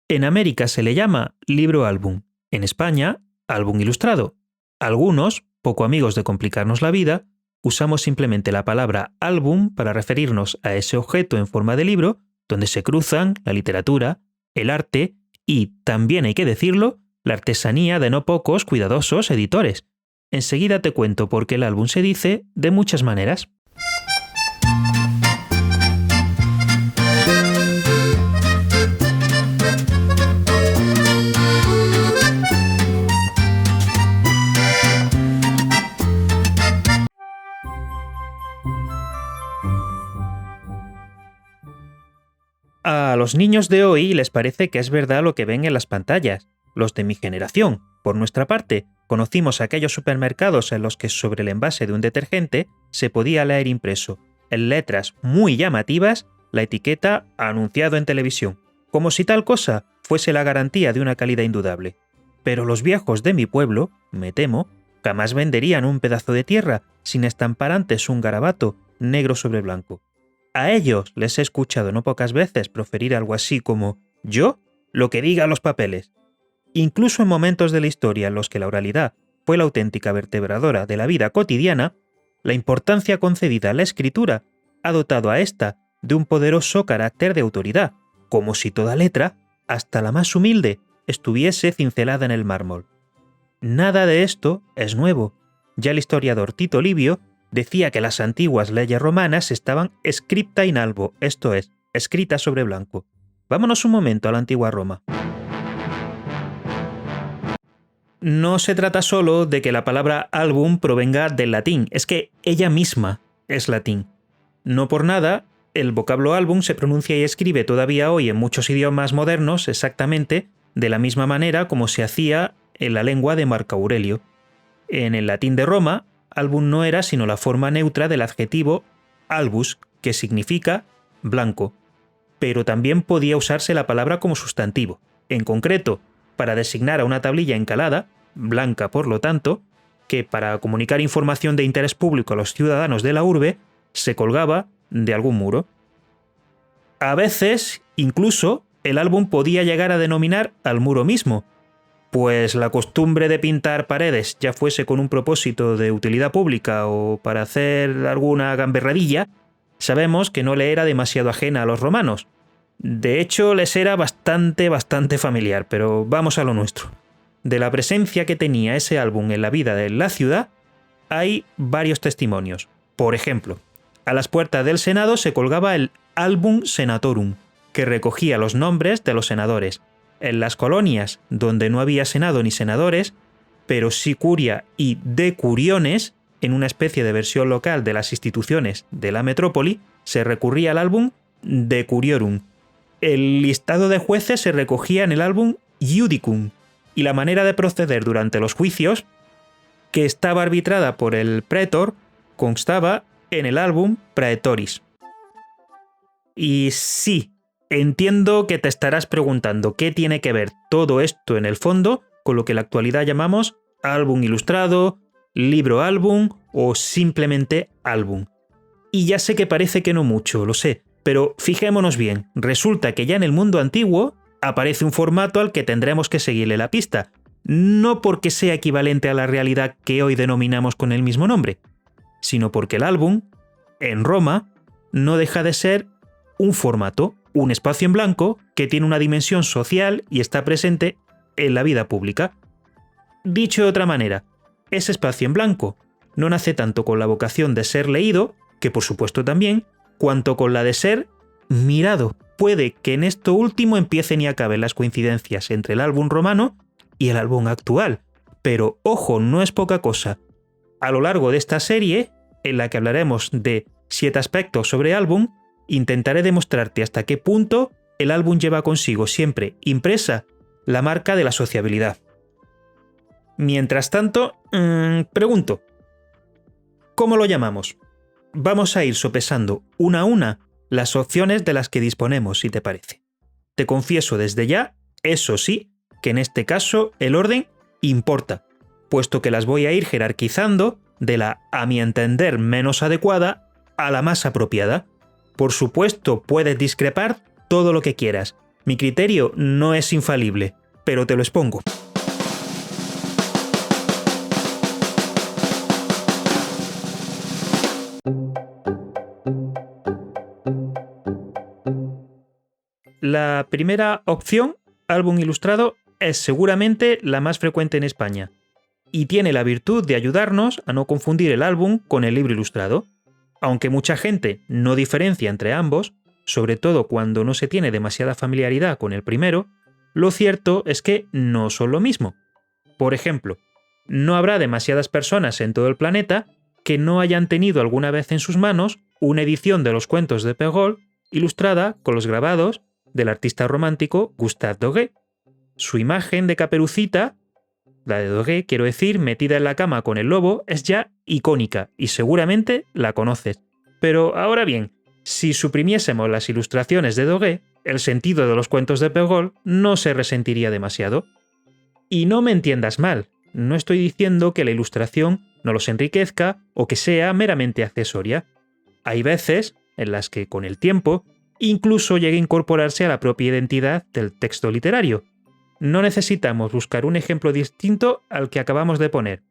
En América se le llama libro álbum, en España, álbum ilustrado. Algunos, poco amigos de complicarnos la vida, usamos simplemente la palabra álbum para referirnos a ese objeto en forma de libro donde se cruzan la literatura, el arte y, también hay que decirlo, la artesanía de no pocos cuidadosos editores. Enseguida te cuento por qué el álbum se dice de muchas maneras. A los niños de hoy les parece que es verdad lo que ven en las pantallas. Los de mi generación, por nuestra parte, conocimos aquellos supermercados en los que sobre el envase de un detergente se podía leer impreso, en letras muy llamativas, la etiqueta anunciado en televisión, como si tal cosa fuese la garantía de una calidad indudable. Pero los viejos de mi pueblo, me temo, jamás venderían un pedazo de tierra sin estampar antes un garabato negro sobre blanco. A ellos les he escuchado no pocas veces proferir algo así como «yo, lo que digan los papeles». Incluso en momentos de la historia en los que la oralidad fue la auténtica vertebradora de la vida cotidiana, la importancia concedida a la escritura ha dotado a ésta de un poderoso carácter de autoridad, como si toda letra, hasta la más humilde, estuviese cincelada en el mármol. Nada de esto es nuevo. Ya el historiador Tito Livio decía que las antiguas leyes romanas estaban scripta in albo, esto es, escritas sobre blanco. Vámonos un momento a la antigua Roma. No se trata solo de que la palabra álbum provenga del latín, es que ella misma es latín. No por nada, el vocablo álbum se pronuncia y escribe todavía hoy en muchos idiomas modernos exactamente de la misma manera como se hacía en la lengua de Marco Aurelio. En el latín de Roma, álbum no era sino la forma neutra del adjetivo albus, que significa blanco, pero también podía usarse la palabra como sustantivo, en concreto, para designar a una tablilla encalada, blanca por lo tanto, que para comunicar información de interés público a los ciudadanos de la urbe, se colgaba de algún muro. A veces, incluso, el álbum podía llegar a denominar al muro mismo, pues la costumbre de pintar paredes, ya fuese con un propósito de utilidad pública o para hacer alguna gamberradilla, sabemos que no le era demasiado ajena a los romanos. De hecho, les era bastante familiar, pero vamos a lo nuestro. De la presencia que tenía ese álbum en la vida de la ciudad, hay varios testimonios. Por ejemplo, a las puertas del Senado se colgaba el Album Senatorum, que recogía los nombres de los senadores. En las colonias, donde no había senado ni senadores, pero sí curia y decuriones, en una especie de versión local de las instituciones de la metrópoli, se recurría al álbum Decuriorum. El listado de jueces se recogía en el álbum Judicum, y la manera de proceder durante los juicios, que estaba arbitrada por el praetor, constaba en el álbum Praetoris. Y sí, entiendo que te estarás preguntando qué tiene que ver todo esto en el fondo con lo que en la actualidad llamamos álbum ilustrado, libro álbum o simplemente álbum. Y ya sé que parece que no mucho, lo sé, pero fijémonos bien, resulta que ya en el mundo antiguo aparece un formato al que tendremos que seguirle la pista, no porque sea equivalente a la realidad que hoy denominamos con el mismo nombre, sino porque el álbum, en Roma, no deja de ser un formato, un espacio en blanco que tiene una dimensión social y está presente en la vida pública. Dicho de otra manera, ese espacio en blanco no nace tanto con la vocación de ser leído, que por supuesto también, cuanto con la de ser mirado. Puede que en esto último empiecen y acaben las coincidencias entre el álbum romano y el álbum actual, pero ojo, no es poca cosa. A lo largo de esta serie, en la que hablaremos de 7 aspectos sobre álbum, intentaré demostrarte hasta qué punto el álbum lleva consigo siempre impresa la marca de la sociabilidad. Mientras tanto, pregunto, ¿cómo lo llamamos? Vamos a ir sopesando una a una las opciones de las que disponemos, si te parece. Te confieso desde ya, eso sí, que en este caso el orden importa, puesto que las voy a ir jerarquizando de la, a mi entender, menos adecuada a la más apropiada. Por supuesto, puedes discrepar todo lo que quieras, Mi criterio no es infalible, pero te lo expongo. La primera opción, álbum ilustrado, es seguramente la más frecuente en España y tiene la virtud de ayudarnos a no confundir el álbum con el libro ilustrado. Aunque mucha gente no diferencia entre ambos, sobre todo cuando no se tiene demasiada familiaridad con el primero, lo cierto es que no son lo mismo. Por ejemplo, no habrá demasiadas personas en todo el planeta que no hayan tenido alguna vez en sus manos una edición de los cuentos de Perrault ilustrada con los grabados del artista romántico Gustave Doré. Su imagen de Caperucita, la de Doré, quiero decir, metida en la cama con el lobo, es ya icónica y seguramente la conoces. Pero ahora bien, si suprimiésemos las ilustraciones de Doré, el sentido de los cuentos de Perrault no se resentiría demasiado. Y no me entiendas mal, no estoy diciendo que la ilustración no los enriquezca o que sea meramente accesoria. Hay veces en las que, con el tiempo, incluso llega a incorporarse a la propia identidad del texto literario. No necesitamos buscar un ejemplo distinto al que acabamos de poner.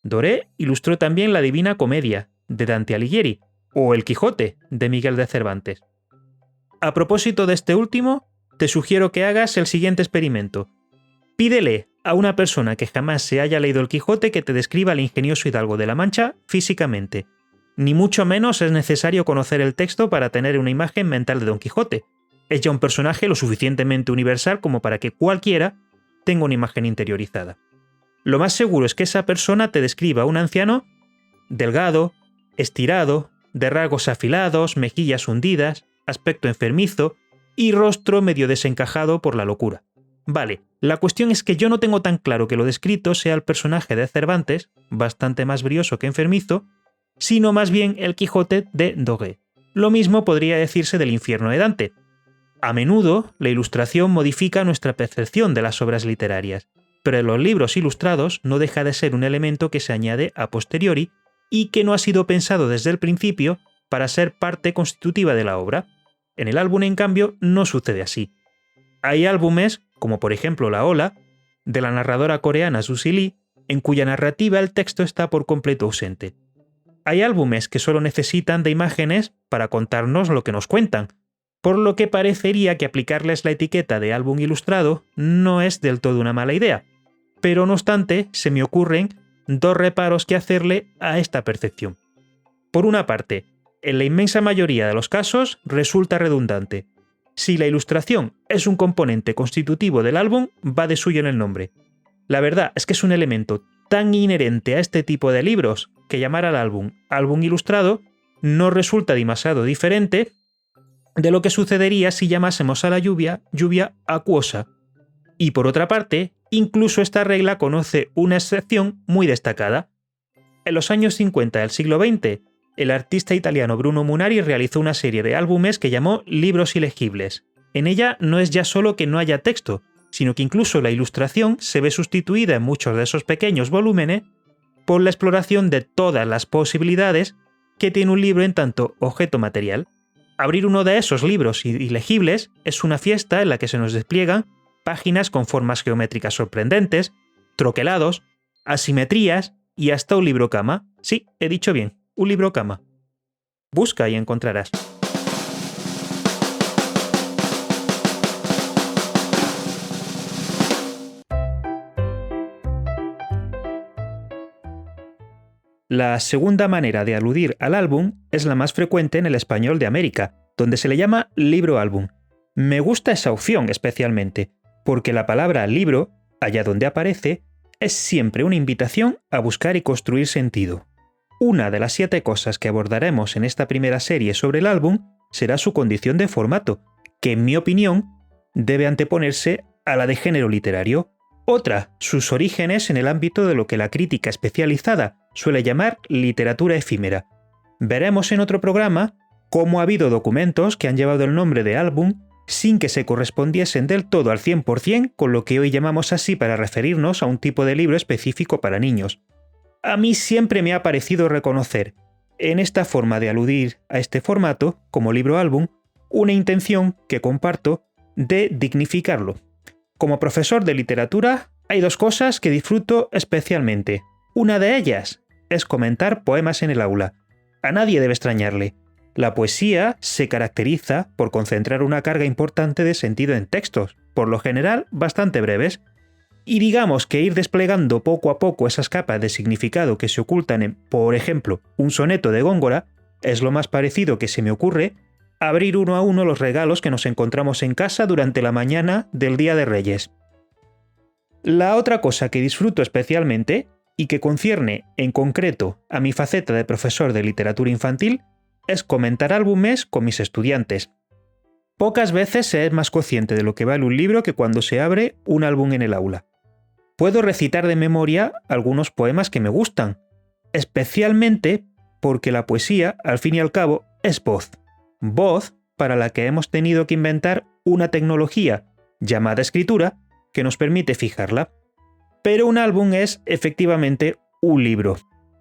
Doré ilustró también la Divina Comedia, de Dante Alighieri, o El Quijote, de Miguel de Cervantes. A propósito de este último, te sugiero que hagas el siguiente experimento. Pídele a una persona que jamás se haya leído El Quijote que te describa al ingenioso hidalgo de la Mancha físicamente. Ni mucho menos es necesario conocer el texto para tener una imagen mental de Don Quijote. Es ya un personaje lo suficientemente universal como para que cualquiera tenga una imagen interiorizada. Lo más seguro es que esa persona te describa a un anciano delgado, estirado, de rasgos afilados, mejillas hundidas, aspecto enfermizo y rostro medio desencajado por la locura. Vale, la cuestión es que yo no tengo tan claro que lo descrito sea el personaje de Cervantes, bastante más brioso que enfermizo, sino más bien el Quijote de Doré. Lo mismo podría decirse del Infierno de Dante. A menudo, la ilustración modifica nuestra percepción de las obras literarias, pero en los libros ilustrados no deja de ser un elemento que se añade a posteriori y que no ha sido pensado desde el principio para ser parte constitutiva de la obra. En el álbum, en cambio, no sucede así. Hay álbumes, como por ejemplo La Ola, de la narradora coreana Suzy Lee, en cuya narrativa el texto está por completo ausente. Hay álbumes que solo necesitan de imágenes para contarnos lo que nos cuentan, por lo que parecería que aplicarles la etiqueta de álbum ilustrado no es del todo una mala idea, pero no obstante se me ocurren dos reparos que hacerle a esta percepción. Por una parte, en la inmensa mayoría de los casos resulta redundante. Si la ilustración es un componente constitutivo del álbum, va de suyo en el nombre. La verdad es que es un elemento tan inherente a este tipo de libros que llamar al álbum álbum ilustrado no resulta demasiado diferente de lo que sucedería si llamásemos a la lluvia acuosa. Y por otra parte, incluso esta regla conoce una excepción muy destacada. En los años 50 del siglo XX, el artista italiano Bruno Munari realizó una serie de álbumes que llamó Libros ilegibles. En ella no es ya solo que no haya texto, sino que incluso la ilustración se ve sustituida en muchos de esos pequeños volúmenes por la exploración de todas las posibilidades que tiene un libro en tanto objeto material. Abrir uno de esos libros ilegibles es una fiesta en la que se nos despliegan páginas con formas geométricas sorprendentes, troquelados, asimetrías y hasta un libro cama. Sí, he dicho bien, un libro cama. Busca y encontrarás. La segunda manera de aludir al álbum es la más frecuente en el español de América, donde se le llama libro álbum. Me gusta esa opción especialmente, porque la palabra libro, allá donde aparece, es siempre una invitación a buscar y construir sentido. Una de las 7 cosas que abordaremos en esta primera serie sobre el álbum será su condición de formato, que en mi opinión debe anteponerse a la de género literario. Otra, sus orígenes en el ámbito de lo que la crítica especializada suele llamar literatura efímera. Veremos en otro programa cómo ha habido documentos que han llevado el nombre de álbum sin que se correspondiesen del todo al 100% con lo que hoy llamamos así para referirnos a un tipo de libro específico para niños. A mí siempre me ha parecido reconocer, en esta forma de aludir a este formato, como libro álbum, una intención que comparto de dignificarlo. Como profesor de literatura, hay dos cosas que disfruto especialmente. Una de ellas es comentar poemas en el aula. A nadie debe extrañarle. La poesía se caracteriza por concentrar una carga importante de sentido en textos, por lo general bastante breves, y digamos que ir desplegando poco a poco esas capas de significado que se ocultan en, por ejemplo, un soneto de Góngora, es lo más parecido que se me ocurre a abrir uno a uno los regalos que nos encontramos en casa durante la mañana del Día de Reyes. La otra cosa que disfruto especialmente, y que concierne en concreto a mi faceta de profesor de literatura infantil, es comentar álbumes con mis estudiantes. Pocas veces se es más consciente de lo que vale un libro que cuando se abre un álbum en el aula. Puedo recitar de memoria algunos poemas que me gustan, especialmente porque la poesía, al fin y al cabo, es voz. Voz para la que hemos tenido que inventar una tecnología llamada escritura que nos permite fijarla. Pero un álbum es efectivamente un libro.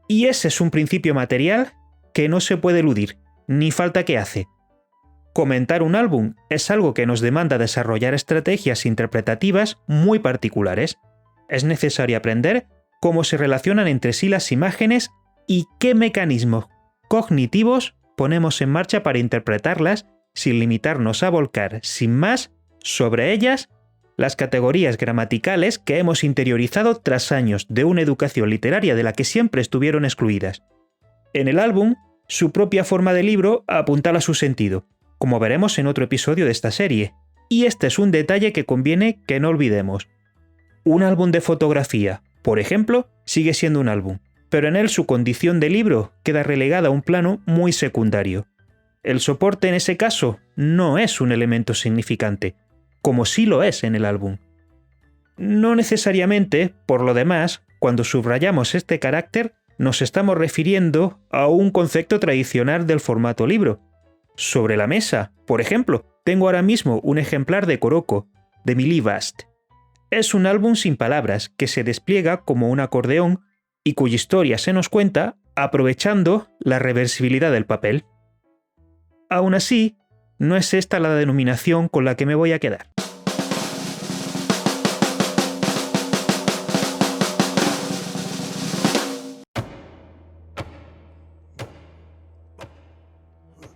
Y ese es un principio material que no se puede eludir, ni falta que hace. Comentar un álbum es algo que nos demanda desarrollar estrategias interpretativas muy particulares. Es necesario aprender cómo se relacionan entre sí las imágenes y qué mecanismos cognitivos ponemos en marcha para interpretarlas sin limitarnos a volcar, sin más, sobre ellas las categorías gramaticales que hemos interiorizado tras años de una educación literaria de la que siempre estuvieron excluidas. En el álbum, su propia forma de libro apuntala su sentido, como veremos en otro episodio de esta serie, y este es un detalle que conviene que no olvidemos. Un álbum de fotografía, por ejemplo, sigue siendo un álbum, pero en él su condición de libro queda relegada a un plano muy secundario. El soporte en ese caso no es un elemento significante, como sí lo es en el álbum. No necesariamente, por lo demás, cuando subrayamos este carácter, nos estamos refiriendo a un concepto tradicional del formato libro. Sobre la mesa, por ejemplo, tengo ahora mismo un ejemplar de Coroco, de Millie Bast. Es un álbum sin palabras que se despliega como un acordeón y cuya historia se nos cuenta aprovechando la reversibilidad del papel. Aún así, no es esta la denominación con la que me voy a quedar.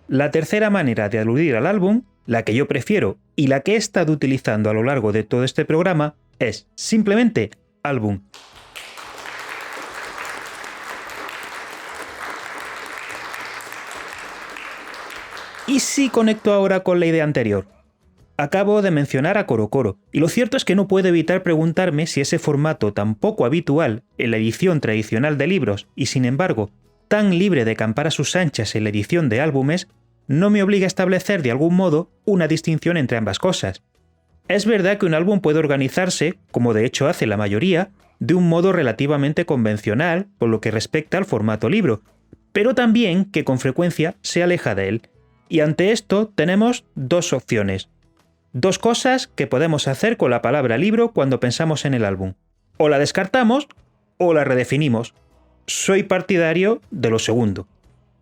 La tercera manera de aludir al álbum, la que yo prefiero y la que he estado utilizando a lo largo de todo este programa, es simplemente álbum. ¿Y si conecto ahora con la idea anterior? Acabo de mencionar a Coro, y lo cierto es que no puedo evitar preguntarme si ese formato tan poco habitual en la edición tradicional de libros y sin embargo tan libre de campar a sus anchas en la edición de álbumes, no me obliga a establecer de algún modo una distinción entre ambas cosas. Es verdad que un álbum puede organizarse, como de hecho hace la mayoría, de un modo relativamente convencional por lo que respecta al formato libro, pero también que con frecuencia se aleja de él. Y ante esto tenemos dos opciones. Dos cosas que podemos hacer con la palabra libro cuando pensamos en el álbum. O la descartamos o la redefinimos. Soy partidario de lo segundo.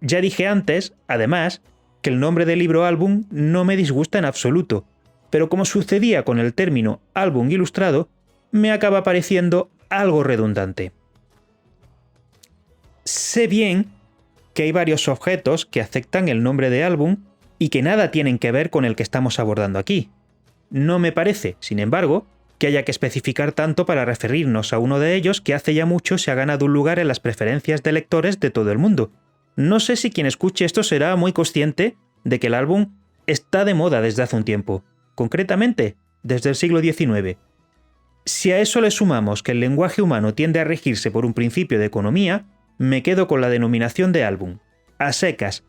Ya dije antes, además, que el nombre de libro álbum no me disgusta en absoluto, pero como sucedía con el término álbum ilustrado, me acaba pareciendo algo redundante. Sé bien que hay varios objetos que aceptan el nombre de álbum y que nada tienen que ver con el que estamos abordando aquí. No me parece, sin embargo, que haya que especificar tanto para referirnos a uno de ellos que hace ya mucho se ha ganado un lugar en las preferencias de lectores de todo el mundo. No sé si quien escuche esto será muy consciente de que el álbum está de moda desde hace un tiempo, concretamente desde el siglo XIX. Si a eso le sumamos que el lenguaje humano tiende a regirse por un principio de economía, me quedo con la denominación de álbum, a secas.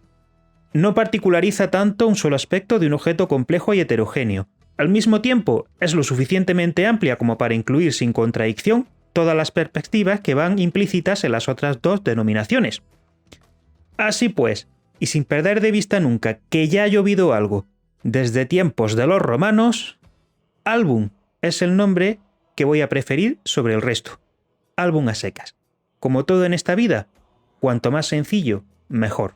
No particulariza tanto un solo aspecto de un objeto complejo y heterogéneo. Al mismo tiempo, es lo suficientemente amplia como para incluir sin contradicción todas las perspectivas que van implícitas en las otras dos denominaciones. Así pues, y sin perder de vista nunca que ya ha llovido algo desde tiempos de los romanos, álbum es el nombre que voy a preferir sobre el resto. Álbum a secas. Como todo en esta vida, cuanto más sencillo, mejor.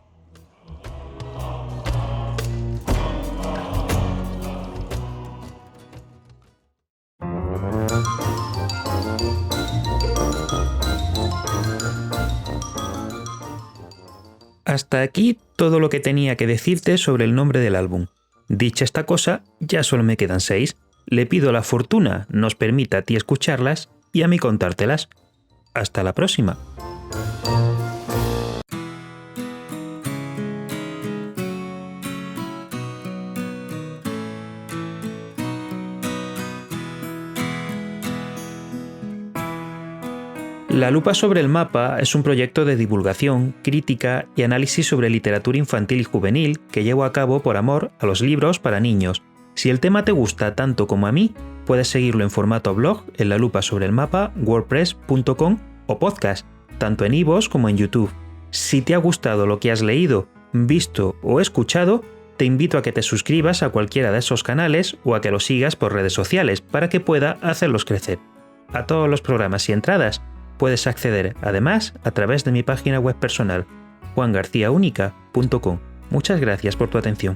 Hasta aquí todo lo que tenía que decirte sobre el nombre del álbum. Dicha esta cosa, ya solo me quedan 6. Le pido a la fortuna nos permita a ti escucharlas y a mí contártelas. Hasta la próxima. La lupa sobre el mapa es un proyecto de divulgación, crítica y análisis sobre literatura infantil y juvenil que llevo a cabo por amor a los libros para niños. Si el tema te gusta tanto como a mí, puedes seguirlo en formato blog en la lupa sobre el mapa wordpress.com o podcast, tanto en iVoox como en YouTube. Si te ha gustado lo que has leído, visto o escuchado, te invito a que te suscribas a cualquiera de esos canales o a que los sigas por redes sociales para que pueda hacerlos crecer. A todos los programas y entradas puedes acceder, además, a través de mi página web personal, juangarciaunica.com. Muchas gracias por tu atención.